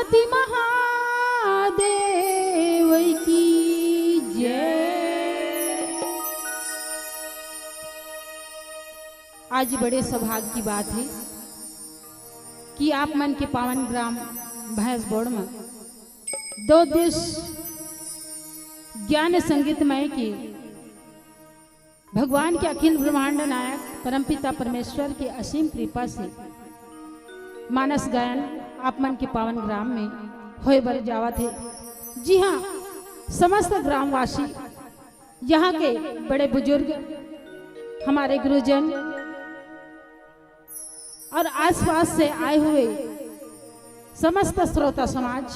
गणपति महादेव की जय। आज बड़े सौभाग्य की बात है कि आप मन के पावन ग्राम भैंसबोड़ में 2 दिवस ज्ञान संगीतमय की भगवान के अखिल ब्रह्मांड नायक परमपिता परमेश्वर की असीम कृपा से मानस गायन आप मन के पावन ग्राम में होए बर जावा थे। जी हाँ, समस्त ग्रामवासी, यहाँ के बड़े बुजुर्ग, हमारे गुरुजन और आसपास से आए हुए समस्त श्रोता समाज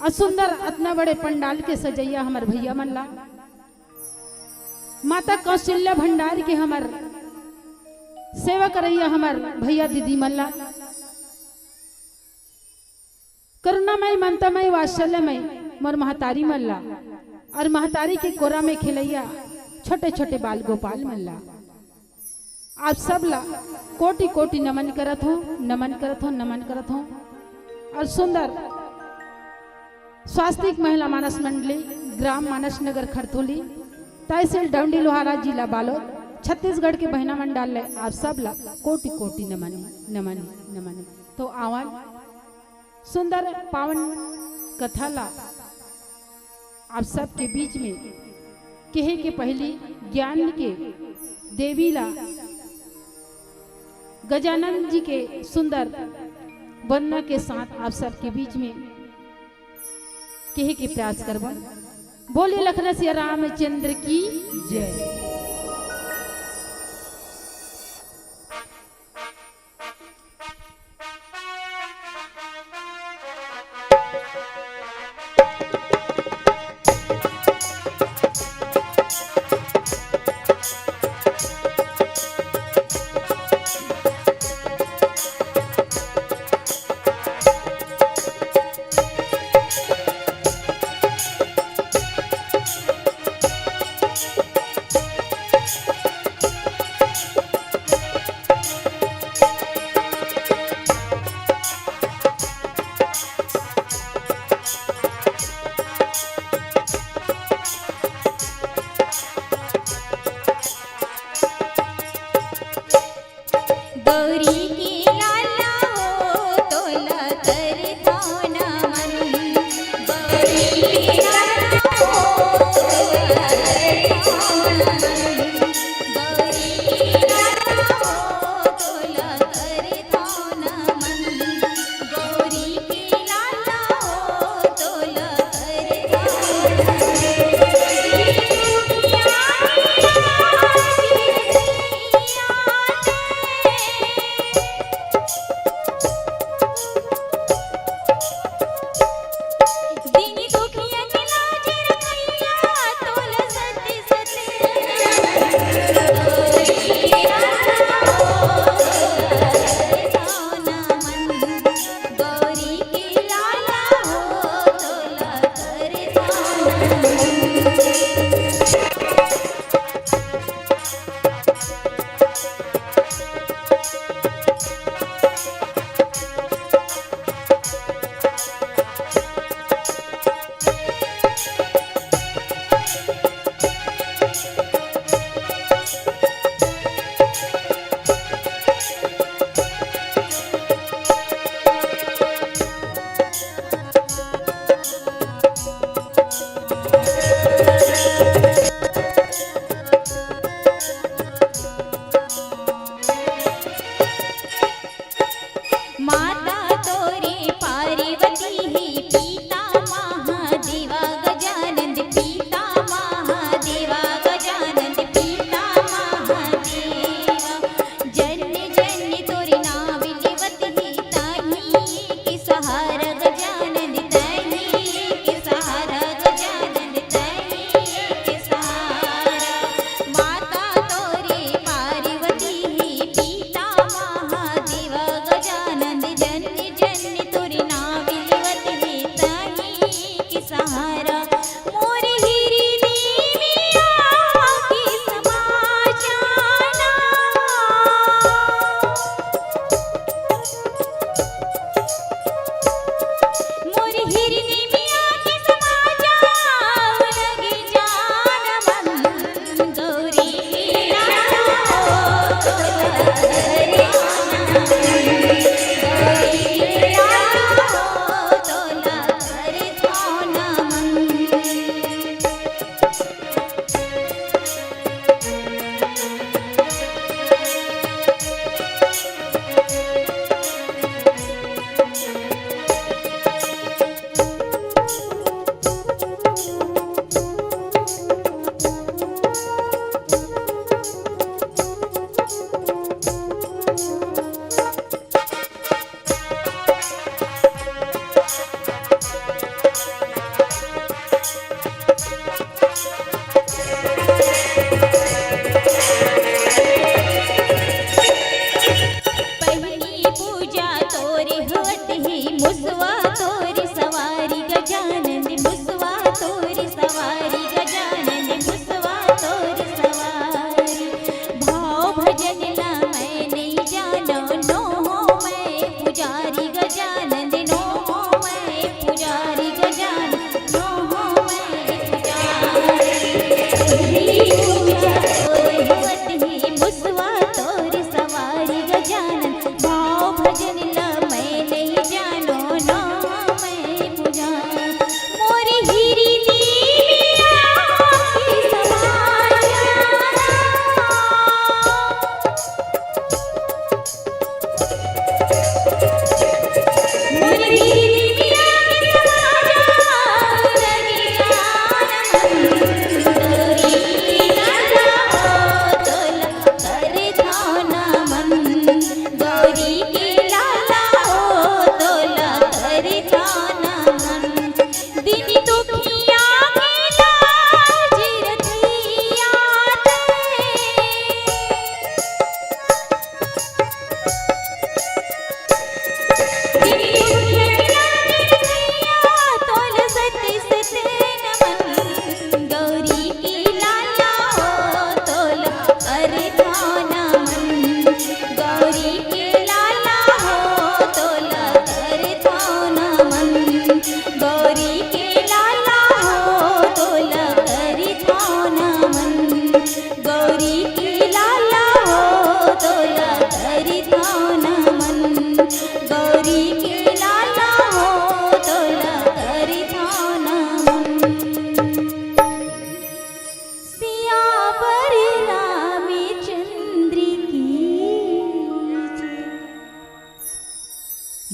और सुंदर इतना बड़े पंडाल के सजैया हमारे भैया मनला, माता कौशल्या भंडार के हमार सेवा करैया हमार भैया दीदी मल्ला, करुणामय ममतामय वात्सल्यमय मोर महतारी मल्ला और महतारी के कोरा में खिलैया छोटे छोटे बाल गोपाल मल्ला। आप सब ला कोटि कोटि नमन करत हो, नमन करत हो, नमन करत हो। और सुंदर स्वास्तिक महिला मानस मंडली ग्राम मानस नगर खरथोली तहसील डंडी लोहारा जिला बालोद छत्तीसगढ़ के बहना मंडल ले आप सब ला कोटि कोटि नमन नमन नमन। तो आवन सुंदर पावन कथा ला आप सब के बीच में कहे के पहली ज्ञान के देवी ला गजानन जी के सुंदर वंदना के साथ आप सब के बीच में कहे के प्रयास करवा। बोलिए लखनऊ सिया रामचंद्र की जय।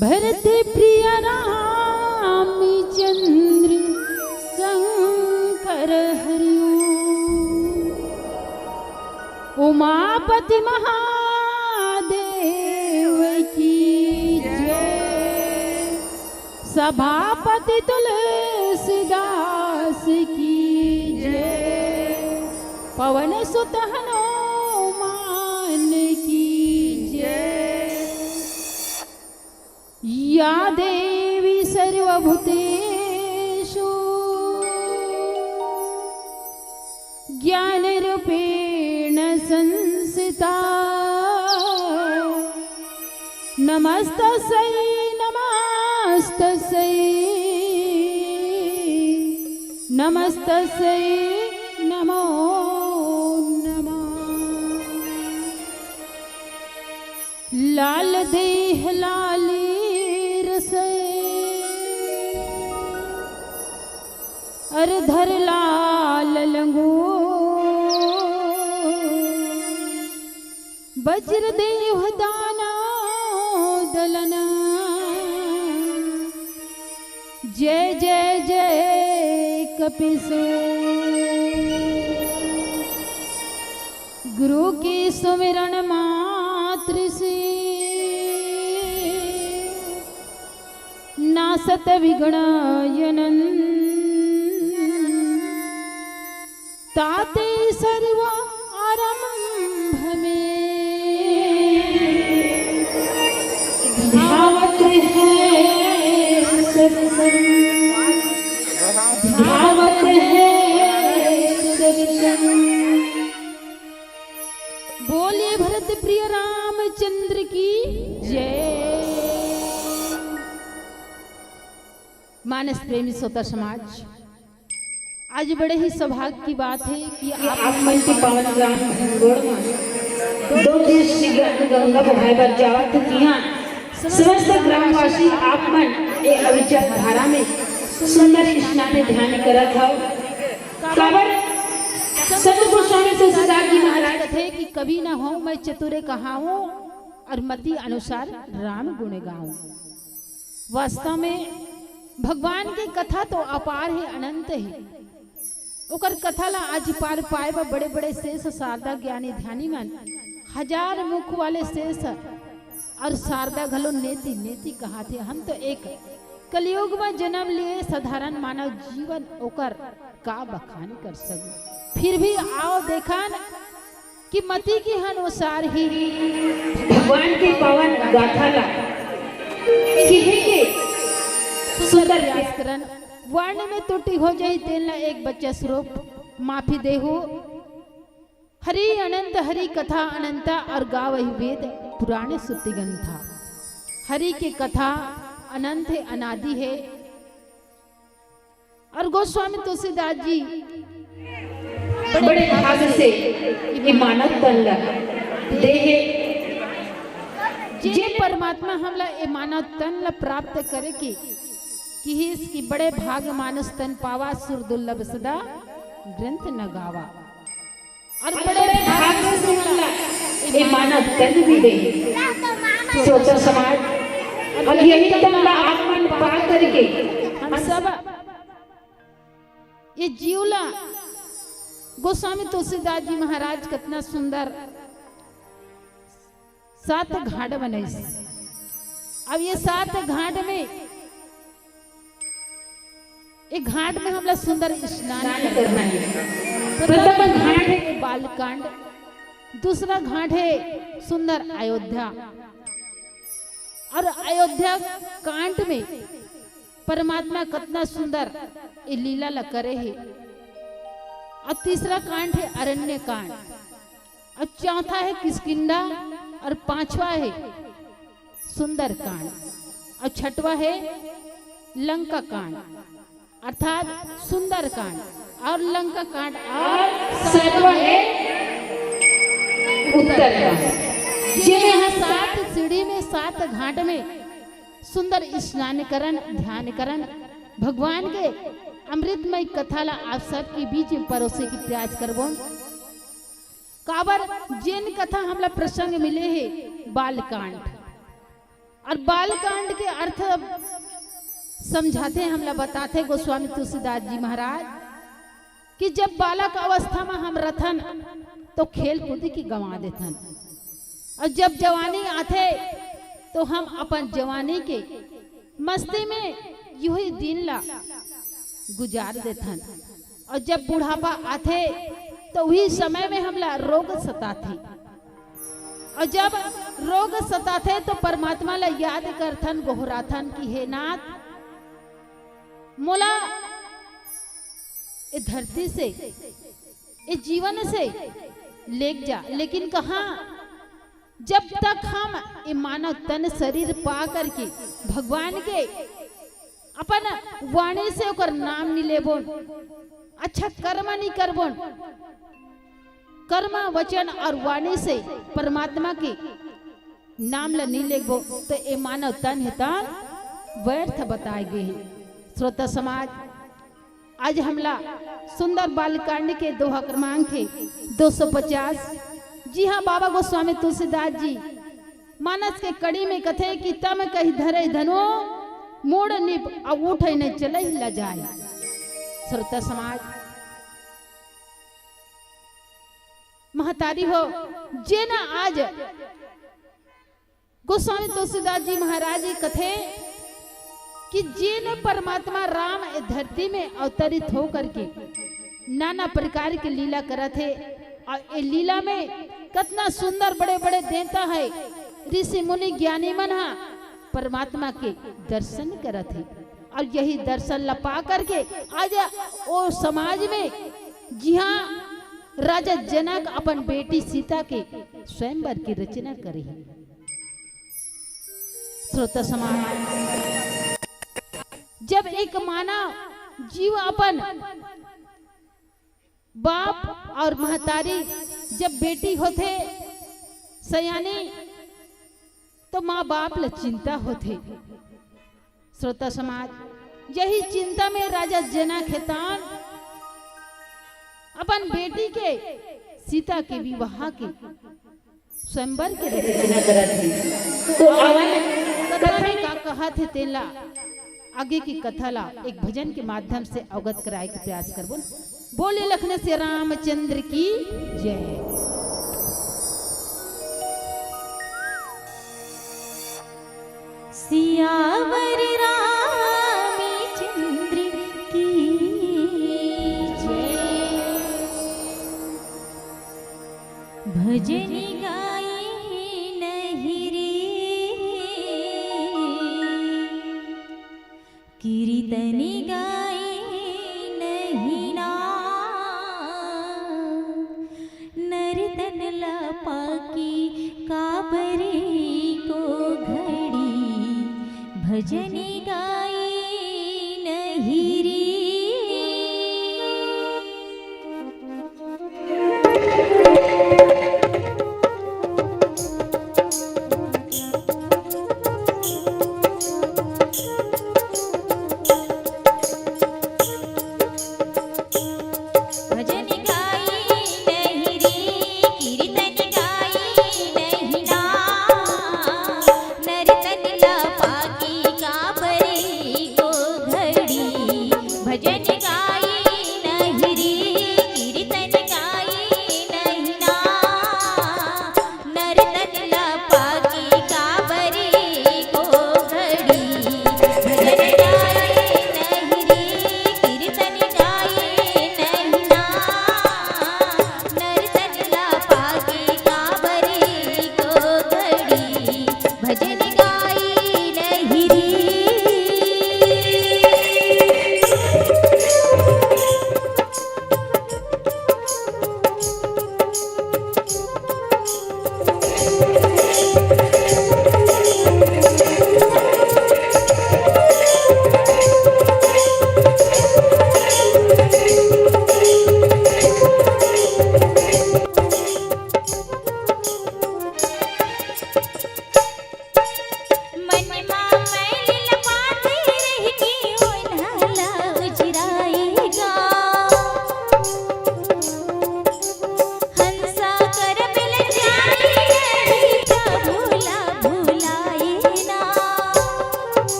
भरत प्रिय रामचंद्र शंकर हरिओ उमापति महादेव की जय सभापति तुलसीदास की जय पवन सुत हनुमान की जय या देवी सर्वभूतेषु ज्ञान रूपेण संस्थिता नमस्तस्यै नमस्तस्यै नमस्तस्यै नमो नमः। लाल देह लाली रसे अरधर लाल लंगो वज्र देव दाना दलना जय जय जय कपिसो गुरु की सुमिरन मात्र से नासत विगणयनन ताते सर्व आरंभ में धावत है धावत है सुदर्शन। बोलिए भरत प्रिय रामचंद्र की जय। मानस प्रेमी श्रोता समाज, आज बड़े ही सौभाग्य की बात है कि आप मन के पावन ग्राम घनगोड़ में दो देश गंगा बहायवर जावत किया समस्त ग्रामवासी आप मन ए अविचल धारा में सुंदर स्नान ध्यान करत हो। काबर सतगुरु स्वामी तुलसीदास जी महाराज थे कि कभी न हो मैं चतुरे कहाऊं और मति अनुसार राम गुण गाऊं। वास्तव में भगवान की कथा तो अपार है, अनंत है। ओकर कथा ला आज पार पाए बा बड़े बड़े शेष शारदा ज्ञानी ध्यानी मन हजार मुख वाले शेष और शारदा घलो नेति नेति कहा थे। हम तो एक कलयुग में जन्म लिए साधारण मानव जीवन ओकर का बखान कर सकूं। फिर भी आओ देखान कि मति के अनुसार ही भगवान के पावन गाथा ला सुंदर व्याकरण वर्ण में त्रुटि हो जाए तेल एक बच्चा स्वरूप माफी देहु। हरि अनंत हरि कथा अनंता और गावहि वेद पुराणे सुति ग्रंथा। हरि की कथा अनंत है, अनादि है। और गोस्वामी तुलसीदास जी बड़े भाग से ये मानव तन देहे जे परमात्मा हमला ए मानव तन ला प्राप्त करे कि इसकी बड़े भाग मानस तन पावा सुर दुर्लभ सदा ग्रंथ न गावा। और बड़े भाग से हमला ये मानव तन भी दे सोचा समाज और यही तन ला आत्मन पा करके हम सब ये जीवला गोस्वामी तुलसीदास जी महाराज कितना सुंदर 7 घाट बने। अब ये 7 घाट में एक घाट में हमला सुंदर स्नान करना है। प्रथम घाट है बालकांड, दूसरा घाट है सुंदर अयोध्या। और अयोध्या कांड में परमात्मा कितना सुंदर ये लीला ला करे है। और तीसरा कांड है अरण्य कांड, और चौथा है किष्किंधा, और 5वां है सुंदर कांड, और 6वां है लंका कांड अर्थात सुंदर कांड और लंका कांड, और 7वां है उत्तर कांड। यहाँ 7 सीढ़ी में 7 घाट में सुंदर स्नान करन ध्यान करन भगवान के अमृतमय कथा ला आप सबके बीच में परोसे की प्रयास करबो। काबर जिन कथा हमला प्रसंग मिले है बालकांड और बालकांड के अर्थ समझाते हमला बताते गोस्वामी तुलसीदास जी महाराज कि जब बालक अवस्था में हम रथन तो खेल कूद की गंवा देथन, और जब जवानी आते तो हम अपन जवानी के मस्ती में यूं ही दिन ला गुजार देथन, और जब बुढ़ापा आते तो वही समय में हमला रोग सताथे, और जब रोग सताथे तो परमात्मा ला याद करथन गोहराथन कि हे नाथ मोला इस धरती से इस जीवन से लेक जा, लेकिन कहा जब तक हम ये मानव तन शरीर पा करके भगवान के अपन वाणी से ओकर नाम नहीं लेबोन, अच्छा कर्म नहीं करबोन, कर्म वचन और वाणी से परमात्मा के नाम ला नहीं लेबो तो ये मानव तन है तन व्यर्थ बताए गए हैं। श्रोता समाज, आज हमला सुंदर बालकांड के दोहा क्रमांक है 250। जी हाँ, बाबा गोस्वामी तुलसीदास जी मानस के कड़ी में कथे कि तम कही धरे धनो मोड़ निप और उठे न चले ल जाए। श्रोता समाज, महतारी हो जे ना आज गोस्वामी तुलसीदास जी महाराज जी कथे कि जिन परमात्मा राम धरती में अवतरित हो करके नाना प्रकार की लीला करत है, और ये लीला में कितना सुंदर बड़े बड़े देवता है, ऋषि मुनि ज्ञानी मन परमात्मा के दर्शन करत है, और यही दर्शन लपा करके आज वो समाज में जी हाँ राजा जनक अपन बेटी सीता के स्वयंवर की रचना करे। श्रोता समाज, जब एक मानव जीव अपन बाप और महतारी जब बेटी होते सयानी तो माँ बाप ला चिंता होते। श्रोता समाज, यही चिंता में राजा जनक हेतान अपन बेटी के सीता के विवाह के स्वयंवर के रचना करत। तो कथा में का कहा थे तेला आगे की कथा ला एक भजन के माध्यम से अवगत कराए के प्रयास करबो। बोले लखन से रामचंद्र की जय। सियावर रामचंद्र की जय। भजन गाए नहीं रे कीर्तन गाए नहीं ना नर्तन लपा की काबरे को घड़ी भजन गाए नहीं रे। काबर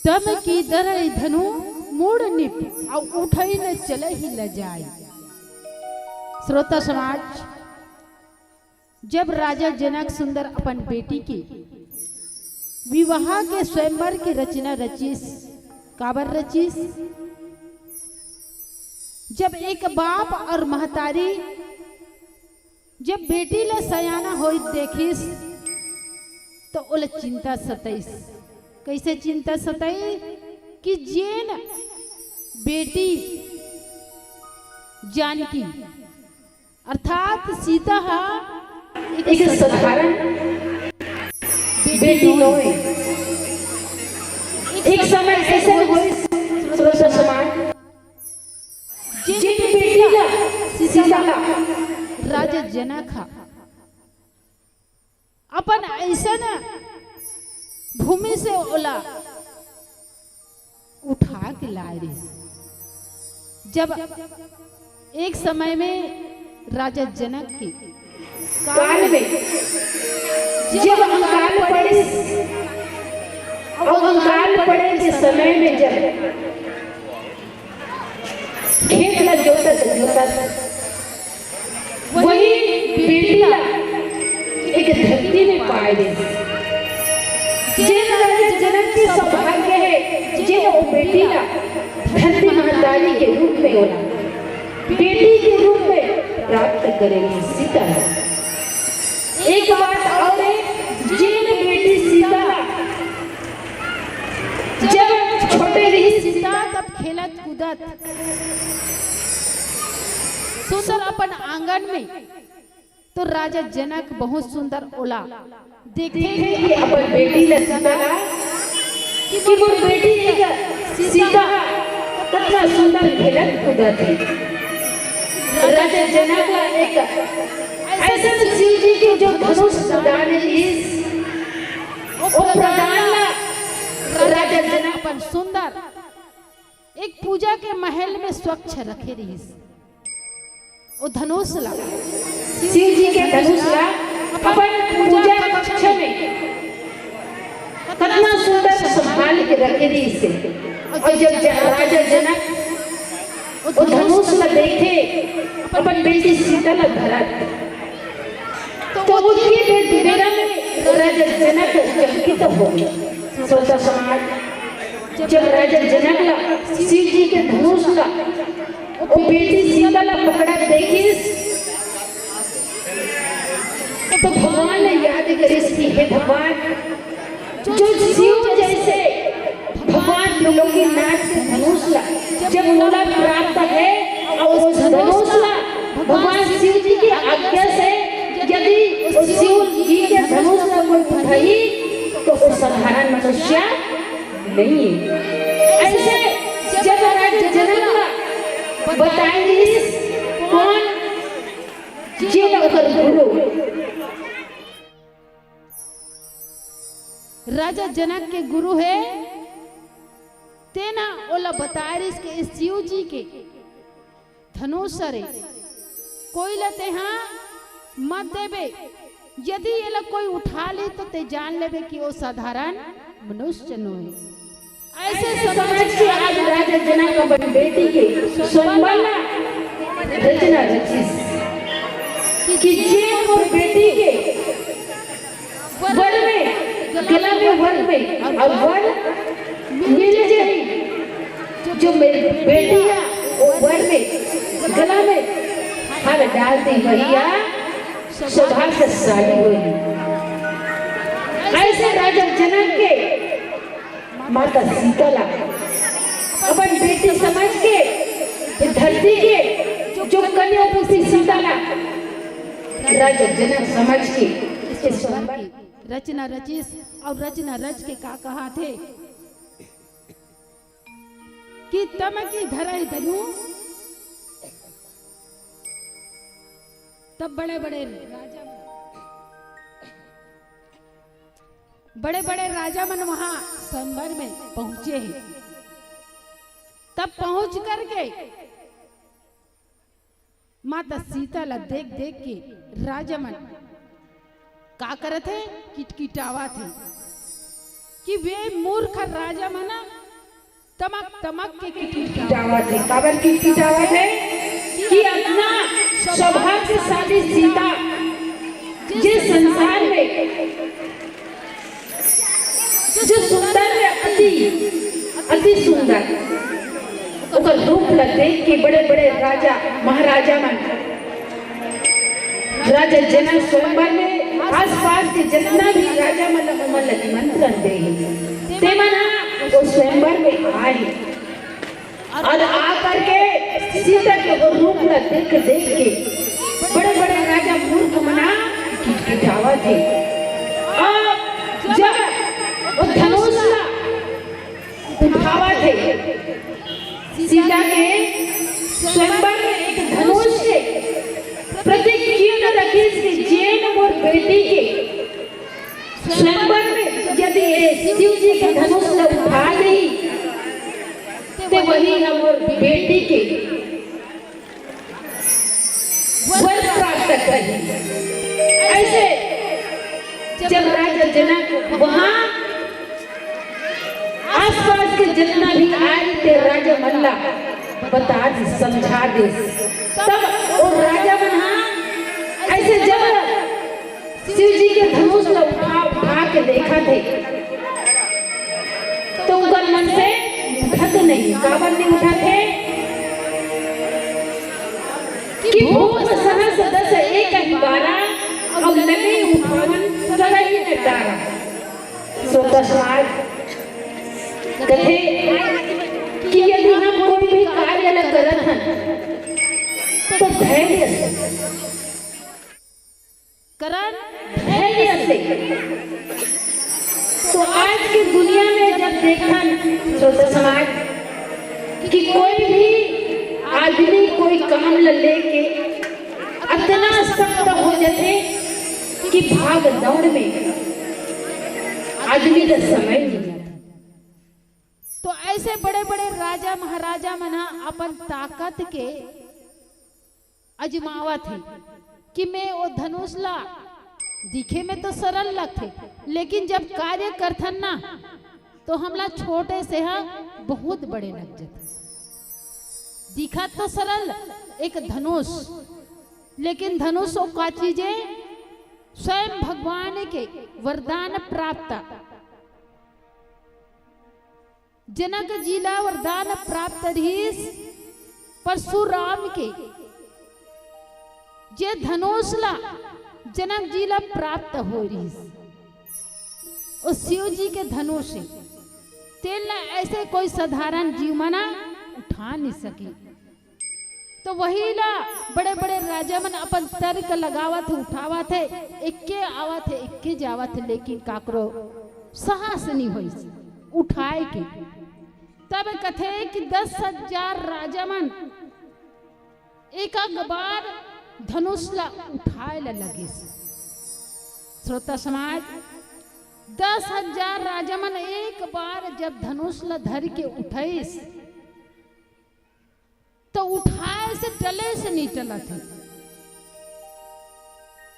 तम की दरई धनु मूड निप और उठई न चले ही ल जाए। श्रोता समाज, जब राजा जनक सुंदर अपन बेटी के विवाह के स्वयंवर की रचना रचीस, काबर रचीस, जब एक बाप और महतारी जब बेटी ले सयाना होई देखिस तो ओले चिंता सताइस। कैसे चिंता सताई कि जेन बेटी जानकी अर्थात सीता हा एक साधारण बेटी होए। एक समय ऐसे हुए श्रोता समाज, जिन बेटी का सीता राजा जनक हा अपन ऐसा न भूमि से ओला उठा के लाए रे। जब एक समय में राजा जनक के काल में जब अकाल पड़े और अकाल पड़े के समय में जब खेत में जोता था, वही बेटी एक धरती में पाए गए। जिन राजा जनक की सौभाग्य है, जिन वो बेटी धरती महतारी के रूप में होला, बेटी के रूप में प्राप्त करेगी सीता। एक बात और है, जिन बेटी सीता जब छोटे रही सीता तब खेलत कूदत सुंदर अपन आंगन में, तो राजा जनक बहुत सुंदर ओला देखे कि अपन बेटी ने सीता कि वो बेटी सीता कितना सुंदर खेलत कूदत है। राजा जनक का एक ऐसा शिव जी के जो धनुष प्रदान इस वो प्रदान राजा जनक अपन सुंदर एक पूजा के महल में स्वच्छ रखे रही। वो धनुष ला शिव जी के धनुष ला अपन पूजा कक्ष में कितना सुंदर संभाल के रखे रही इसे। और जब राजा जनक वो धनुष ला देखे अपन बेटी सीता ला धरा, तो उसके बेरा में राजा जनक चकित हो गया। श्रोता समाज, जब राजा जनक ला शिव जी के धनुष ला वो बेटी सीता ला पकड़ा देखिस, तो भगवान ने याद करिस कि हे भगवान, जो शिव जैसे भगवान लोगों की नाथ से धनुष ला जब मोला प्राप्त है, और उस धनुष ला भगवान शिव जी की आज्ञा से यदि उस शिव जी के धनुष ला कोई उठाई तो वो साधारण मनुष्य नहीं है। ऐसे जब राजा जनक बताएंगे कौन जिन कर गुरु, राजा जनक के गुरु है तेना ओला बतारिस के इस शिव जी के धनुष रे कोई लते हाँ मत देवे। यदि ये लोग कोई उठा ले तो ते जान लेवे कि वो साधारण मनुष्य नो है। ऐसे समझ के आज राजा जनक अपन बेटी के स्वयंवर रचना रचीस कि जे वो बेटी के वर में गला में वर में और वर मिल जाए, जो मेरी बेटी है वो वर में गला में हाथ डालती भैया सौभाग्यशाली हुई। ऐसे राजा जनक के माता सीता ला अपन बेटी समझ के धरती के जो कन्या पुत्री सीता ला राजा जनक समझ के इस स्वयंवर की रचना रचिस और रचना रच के का कहा थे कि तम की धरई धनु। तब बड़े बड़े राजा मन वहां स्वयंवर में पहुंचे हैं। तब पहुंच करके माता सीता ला देख देख के राजा मन का करत है, किटकिटावा थे कि वे मूर्ख राजा मना तमक तमक के किटकिटावत किटावत है। काबर की किटावत है कि अपना सौभाग्यशाली सीता जिस संसार में जो सुंदर है, अति सुंदर, ओकर रूप ला देख के बड़े बड़े राजा महाराजा मन, राजा जनक स्वयंवर में आसपास के जितना भी राजा मन निमंत्रण दे ते मन वो स्वयंवर में आए और आकर के सीता के वो रूप ला देख के बड़े बड़े राजा मूर्ख मना किटकिटावा थे। और जब वो धनुष ला उठावा थे, सीता के स्वयंवर में एक धनुष के प्रतीक चिन्ह रखी से जेन और बेटी के स्वयंवर में यदि शिव जी के धनुष ला उठा ली तो वही हम और बेटी के वर प्राप्त करेंगे। ऐसे जब राजा जनक वहां आसपास के जितना भी आए थे राजा मल्ला बता दे समझा दे, तब वो राजा बना ऐसे जब शिव जी के धनुष को उठा के देखा थे तो उनका मन से उठा तो नहीं, काबर नहीं उठा थे कि भूप सहस दस एक ही 12 अब लगे उठावन सदा ही नटारा। सोता समाज कहे कि यदि हम कोई भी कार्य न करत हन तो धैर्य से तो आज की दुनिया में जब देखन सोता समाज कि कोई भी आदमी कोई काम लेके इतना सख्त हो जाते कि भाग दौड़ में आदमी का समय नहीं। तो ऐसे बड़े बड़े राजा महाराजा मना अपन ताकत के अजमावा थे कि मैं वो धनुष ला दिखे में तो सरल लगते, लेकिन जब कार्य करथन ना तो हमला छोटे से बहुत बड़े लग जाते। दिखा तो सरल एक धनुष, लेकिन धनुष का चीजें स्वयं भगवान के वरदान प्राप्त, जनक जिला वरदान प्राप्त रहीस परशुराम के जे धनुष ला जनक जिला प्राप्त हो रहीस उस शिव जी के धनुष से तेल ला ऐसे कोई साधारण जीव मना उठा नहीं सकी। तो वही ला बड़े बड़े राजा मन अपन तर्क लगावत उठावत है, इक्के आवत है इक्के जावत है, लेकिन काकरो साहस नहीं होई उठाए के। तब कथे कि 10,000 राजा मन एक बार धनुष ला उठाए ला लगे। श्रोता समाज 10,000 राजा मन एक बार जब धनुष ला धर के उठाइस तो उठाए से टले से नहीं टला थे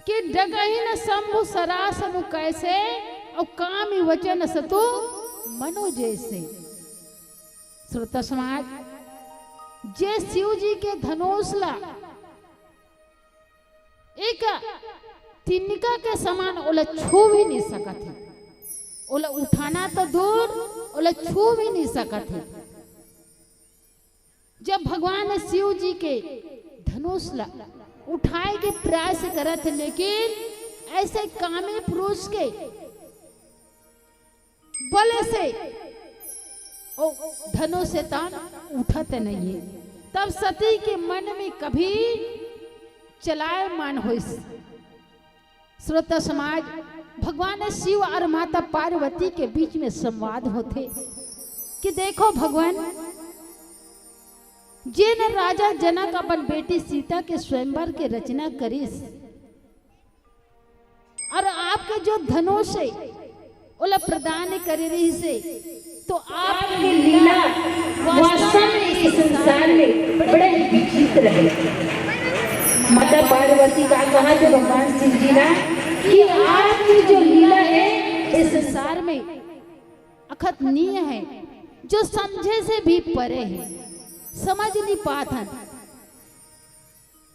कि डगही न शंभु सरासनु कैसे और कामी वचन सतु मनो जैसे। श्रोता समाज जे शिव जी के धनुष ला एक तिनका के समान ओला छू भी नहीं सकत है, ओला उठाना तो दूर ओला छू भी नहीं सकत है। जब भगवान शिव जी के धनुष ला उठाए के प्रयास करत, लेकिन ऐसे कामी पुरुष के बल से ओ धनुष से तान उठत नहीं है। तब सती के मन में कभी चलायमान होइस। श्रोता समाज भगवान शिव और माता पार्वती के बीच में संवाद होते कि देखो भगवान जिन राजा जनक अपन बेटी सीता के स्वयंवर के रचना करीस और आपके जो धनुष है ओला प्रदान करे रही से, तो आपकी लीला वास्तव में इस संसार में बड़े विचित्र है। माता पार्वती का कहा थे भगवान शिव जी ने कि आपकी जो लीला है इस संसार में अखतनीय है, जो समझे से भी परे है, समझ नहीं पात हन।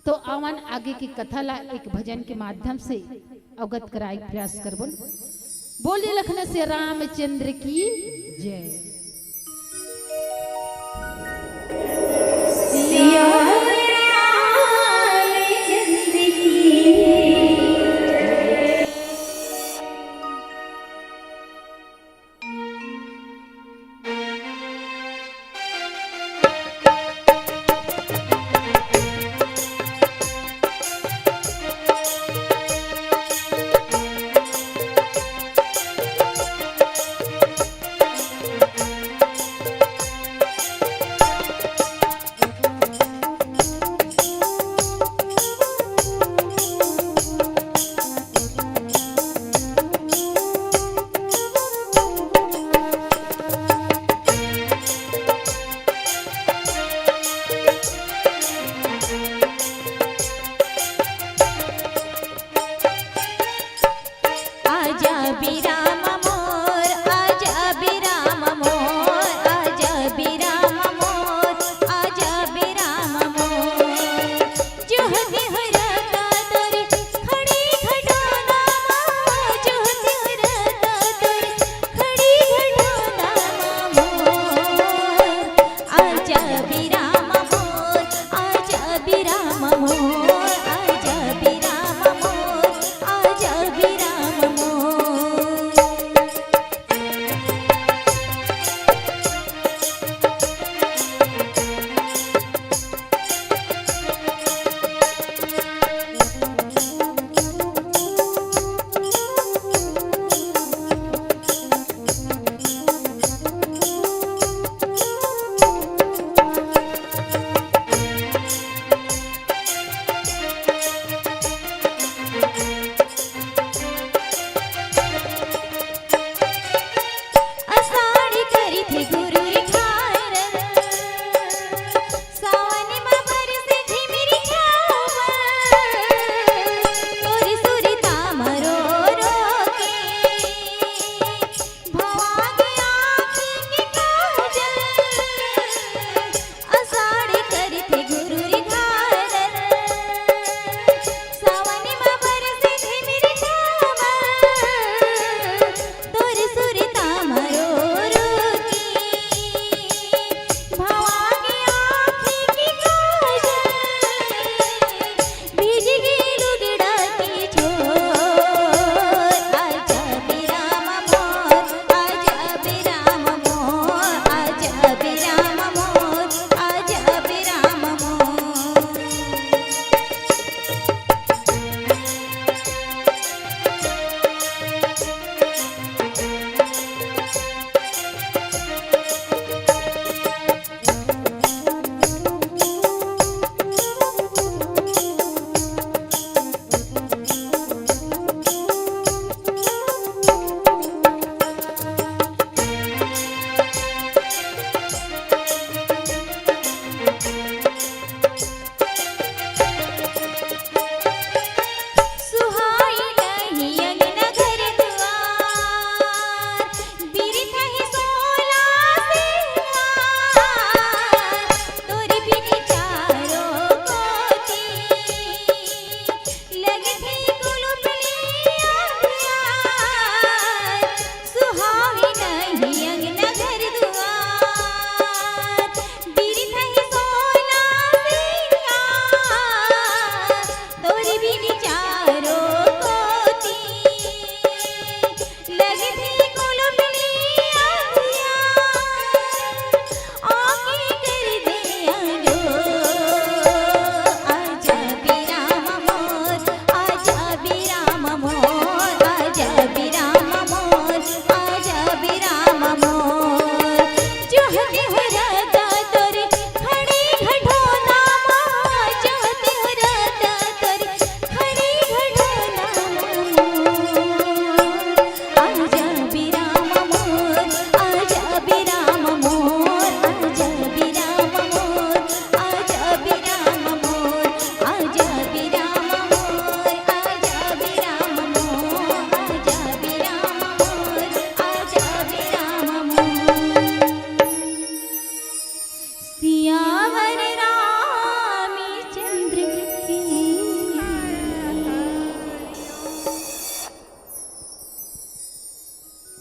तो आवन आगे की कथा ला एक भजन के माध्यम से अवगत कराई प्रयास कर बोल। बोले लखन से रामचंद्र की जय। सिया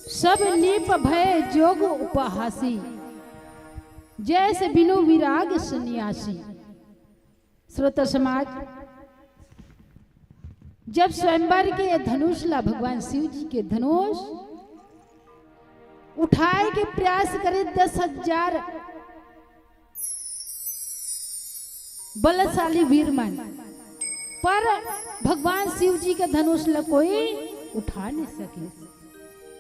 सब नीप भय जोग उपहासी, जैसे बिनु विराग सन्यासी। श्रोता समाज, जब स्वयंवर के धनुष ला भगवान शिव जी के धनुष उठाए के प्रयास करे 10,000 बलशाली वीरमन, पर भगवान शिव जी के धनुष ला कोई उठा नहीं सके।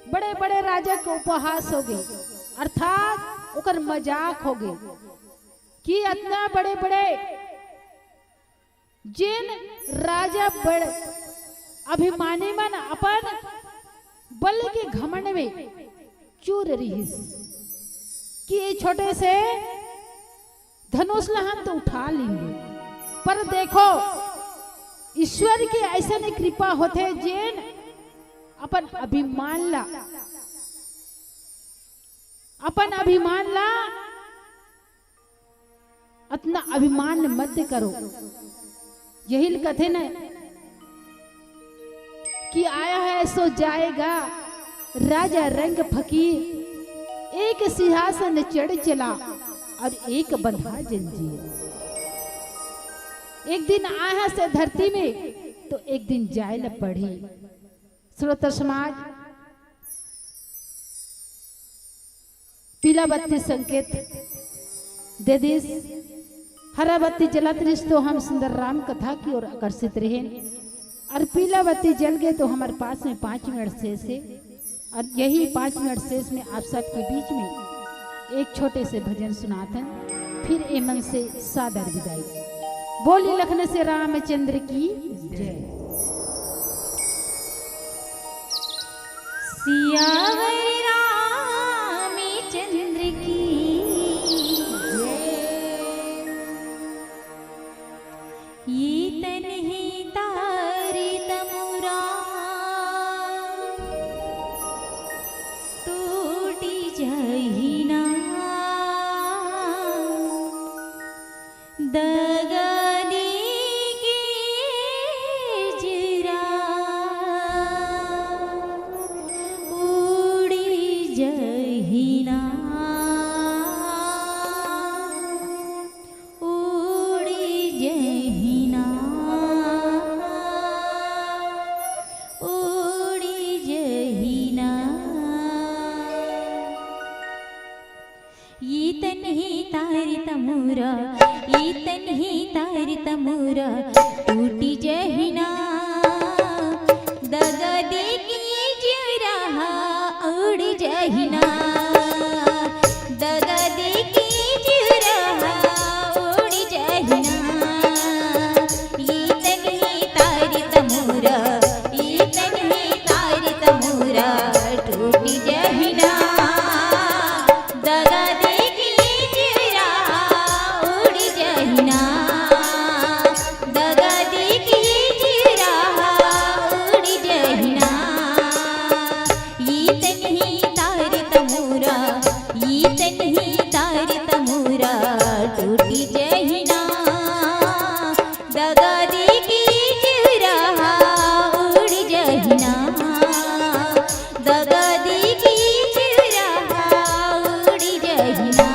बड़े बड़े राजा के उपहास हो गए, अर्थात ओकर मजाक हो गए कि इतना बड़े बड़े जिन राजा बड़ अभिमानी मन अपन बल के घमंड में चूर रहीस कि ये छोटे से धनुष ला हम तो उठा लेंगे। पर देखो ईश्वर की ऐसा नहीं कृपा होते जिन अपन अभिमान ला इतना अभिमान मत करो। यही कथे न कि आया है सो जाएगा राजा रंग फकीर, एक सिंहासन चढ़ चला और एक बंधा जंजीर। एक दिन आया से धरती में तो एक दिन जाए न पड़ी। श्रोता समाज, पीला बत्ती संकेत दे दिस, हरा बत्ती जलत रिस तो हम सुंदर राम कथा की ओर आकर्षित रहे, और पीला बत्ती जल गए तो हमारे पास में 5 मिनट शेष है। और यही 5 मिनट शेष में आप सबके बीच में एक छोटे से भजन सुनातन, फिर एमन से सादर विदाई। बोली लखन से रामचंद्र की जय। सियावर रामचंद्र की ये तन ही तारे तमुरा टूटी जहीना दगनी की जिरा उड़ी जहीना उड़ी जहीना उड़ी जहीना ये तन ही तार तमुरा ये तन ही तार तमुरा टूटी जहीना दगा दे की जिरा उड़ जहीना दगा दे की जिरा उड़ जहीना ये तन ही तार तमुरा ये तन ही तार तमुरा टूटी जहीना दगा दे की जिरा उड़ जहीना दगा दे की जिरा उड़ जहीना ये तन ही तार तमुरा ये तन ही तार तमुरा टूटी जहीना दगा दे की जिरा उड़ जहीना दगा दे की जिरा उड़ जहीना।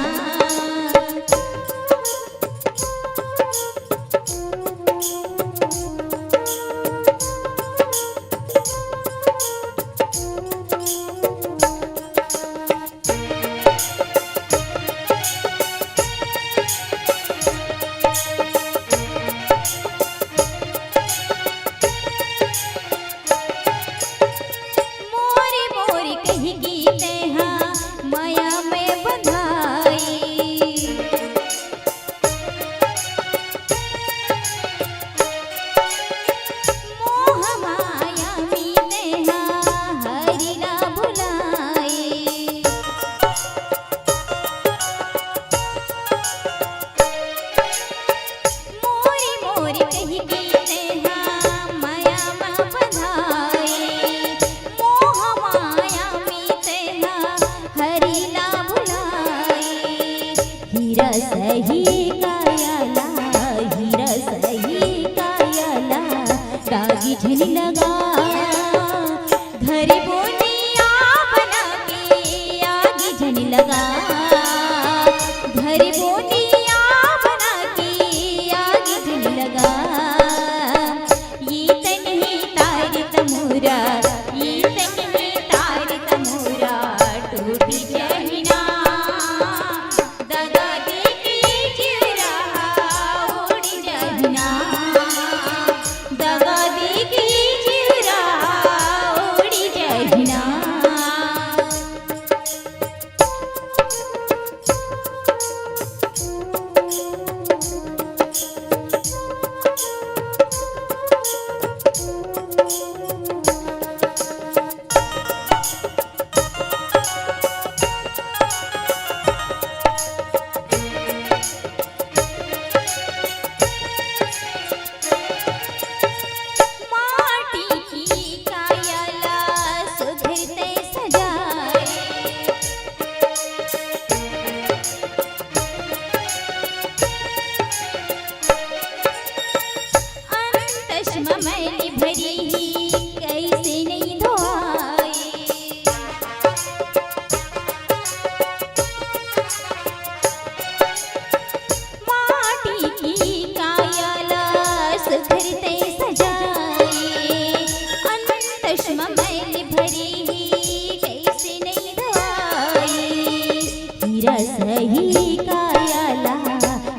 हीरा सही कायाला,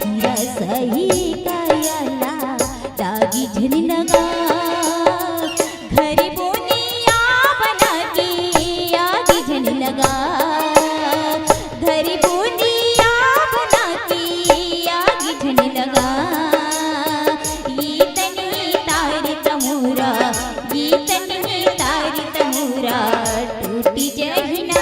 हीरा सही कायाला दागी झनी लगा घरी बोनिया बना के आगी झनी लगा, घरी बोनिया बना के आगी झनी लगा। ये तनी तारी तमूरा, ये तनी तारी तमूरा टूटी जहिना